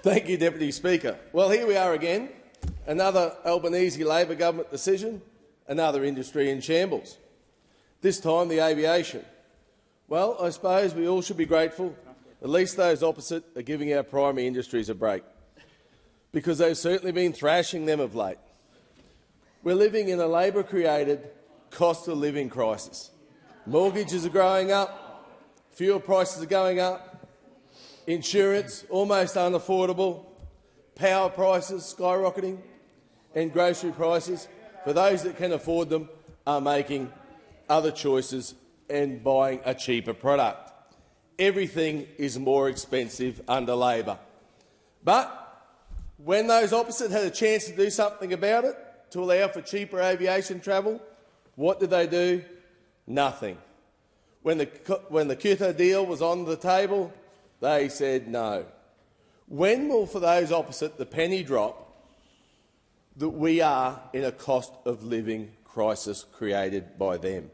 Thank you, Deputy Speaker. Well, here we are again. Another Albanese Labor government decision, another industry in shambles. This time, the aviation. Well, I suppose we all should be grateful. At least those opposite are giving our primary industries a break, because they've certainly been thrashing them of late. We're living in a Labor-created cost of living crisis. Mortgages are growing up, fuel prices are going up, insurance almost unaffordable, power prices skyrocketing, and grocery prices, for those that can afford them, are making other choices and buying a cheaper product. Everything is more expensive under Labor. But when those opposite had a chance to do something about it, to allow for cheaper aviation travel, what did they do? Nothing. When the QATAR deal was on the table, they said no. When will, for those opposite, the penny drop that we are in a cost of living crisis created by them?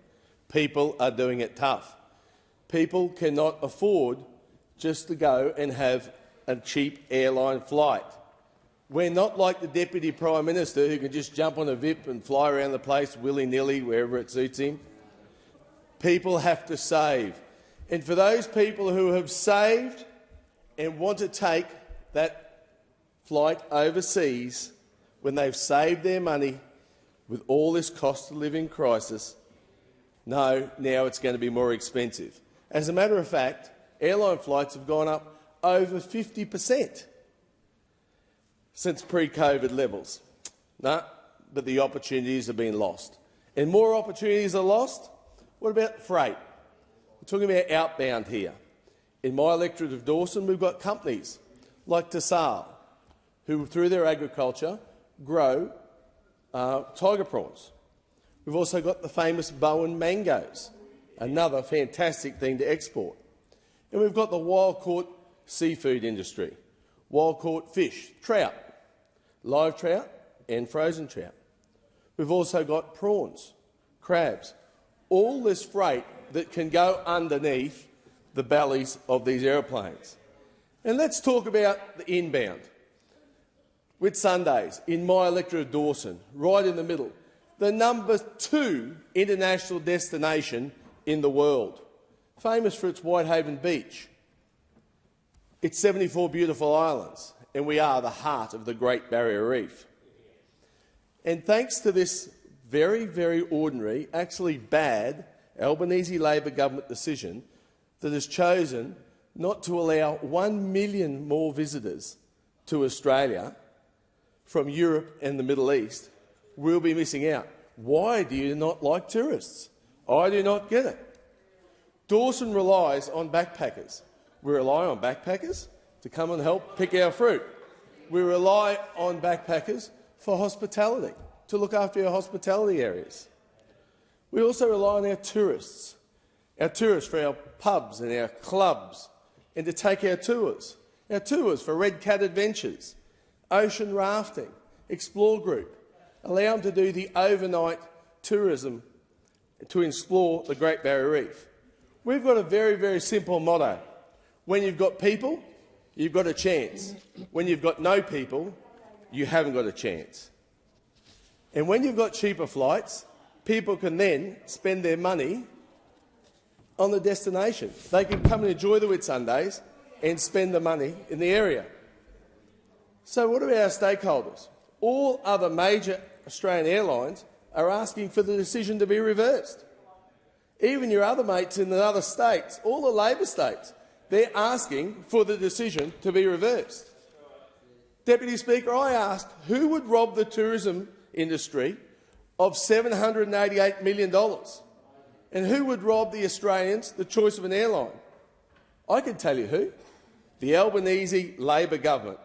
People are doing it tough. People cannot afford just to go and have a cheap airline flight. We're not like the Deputy Prime Minister who can just jump on a VIP and fly around the place willy-nilly wherever it suits him. People have to save. And for those people who have saved and want to take that flight overseas, when they've saved their money with all this cost of living crisis, no, now it's going to be more expensive. As a matter of fact, airline flights have gone up over 50% since pre-COVID levels. No, but the opportunities have been lost. And more opportunities are lost. What about freight? We're talking about outbound here. In my electorate of Dawson, we've got companies like Dawson, who through their agriculture grow tiger prawns. We've also got the famous Bowen mangoes, another fantastic thing to export. And we've got the wild-caught seafood industry, wild-caught fish, trout, live trout and frozen trout. We've also got prawns, crabs, all this freight that can go underneath the bellies of these aeroplanes. And let's talk about the inbound. With Sundays, in my electorate of Dawson, right in the middle, the number 2 international destination in the world, famous for its Whitehaven Beach. It's 74 beautiful islands, and we are the heart of the Great Barrier Reef. And thanks to this very, very ordinary, actually bad, Albanese Labor government decision that has chosen not to allow 1 million more visitors to Australia from Europe and the Middle East, we'll be missing out. Why do you not like tourists? I do not get it. Dawson relies on backpackers. We rely on backpackers to come and help pick our fruit. We rely on backpackers for hospitality, to look after our hospitality areas. We also rely on our tourists for our pubs and our clubs, and to take our tours for Red Cat Adventures, ocean rafting, Explore Group, allow them to do the overnight tourism to explore the Great Barrier Reef. We've got a very, very simple motto. When you've got people, you've got a chance. When you've got no people, you haven't got a chance. And when you've got cheaper flights, people can then spend their money on the destination. They can come and enjoy the Whitsundays and spend the money in the area. So what about our stakeholders? All other major Australian airlines are asking for the decision to be reversed. Even your other mates in the other states, all the Labor states, they're asking for the decision to be reversed. Deputy Speaker, I asked who would rob the tourism industry of $788 million, and who would rob the Australians the choice of an airline? I can tell you who. The Albanese Labor government.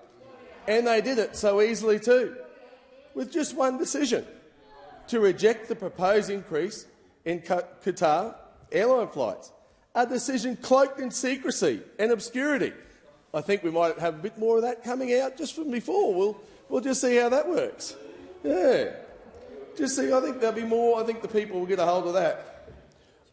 And they did it so easily too, with just one decision: to reject the proposed increase in QATAR airline flights, a decision cloaked in secrecy and obscurity. I think we might have a bit more of that coming out just from before. We'll just see how that works. Yeah. Just see, I think there'll be more. I think the people will get a hold of that.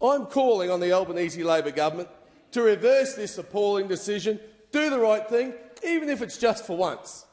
I'm calling on the Albanese Labor government to reverse this appalling decision, do the right thing, even if it's just for once.